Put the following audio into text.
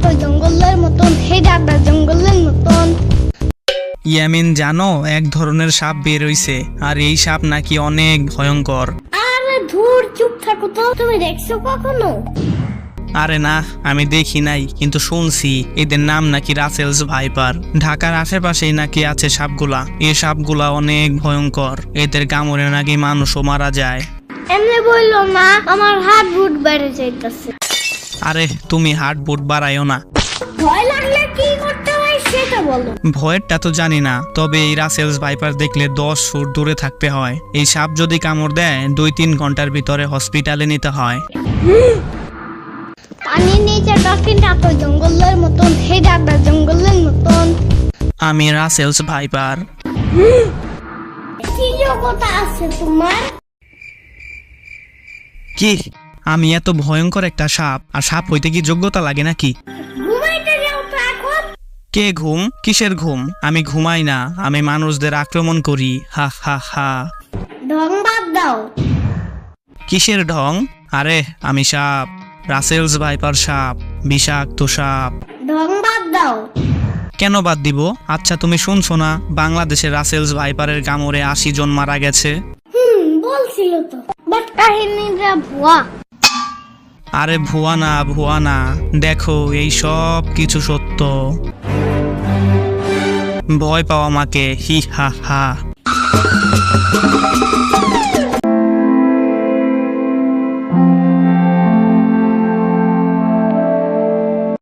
তো জঙ্গলের মতন, হে ডাকটা জঙ্গলের মতন। ইয়ামিন, জানো এক ধরনের সাপ বের হইছে, আর এই সাপ নাকি অনেক ভয়ঙ্কর। আরে ধুর, চুপ থাকো তো। তুমি দেখছো কখনো? আরে না, আমি দেখি নাই, কিন্তু শুনছি এদের নাম নাকি রাসেলস ভাইপার। ঢাকার আশেপাশেই নাকি আছে সাপগুলা। এই সাপগুলা অনেক ভয়ঙ্কর, এদের কামড়ে নাকি মানুষও মারা যায়। এমনি বললো না, আমার হাত বুট বেড়ে যাইতেছে। আরে তুমি হার্ট বুট বাড়াইও না। ভয় লাগলে কি করতে হয় সেটা বলো। ভয়েরটা তো জানি না, তবে এই রাসেলস ভাইপার দেখলে 10 ফুট দূরে থাকতে হয়। এই সাপ যদি কামড় দেয় 2-3 ঘন্টার ভিতরে হসপিটালে নিতে হয়। পানির নিচে ডলফিনটা তো জঙ্গলের মতন, হে ডাকটা জঙ্গলের মতন। আমি রাসেলস ভাইপার। কি যোগ্যতা আছে তোমার? কি? আমি এত ভয়ঙ্কর একটা সাপ, আর সাপ হইতে কি যোগ্যতা লাগে নাকি? ঘুমাইতে যাও তো এখন। কে ঘুম? কিসের ঘুম? আমি ঘুমাই না, আমি মানুষদের আক্রমণ করি। হা হা হা। ঢং বাদ দাও। কিসের ঢং? আরে আমি সাপ, রাসেলস ভাইপার সাপ, বিষাক্ত সাপ। ঢং বাদ দাও। কেন বাদ দিব? আচ্ছা তুমি শুনছো না, বাংলাদেশের রাসেলস ভাইপারের কামড়ে 80 জন মারা গেছে। বলছিল তো, বাট কাহিনীটা ভুয়া। আরে ভুয়া না, ভুয়া না, দেখো এই সব কিছু সত্য। ভয় পাও আমাকে, হি হা হা।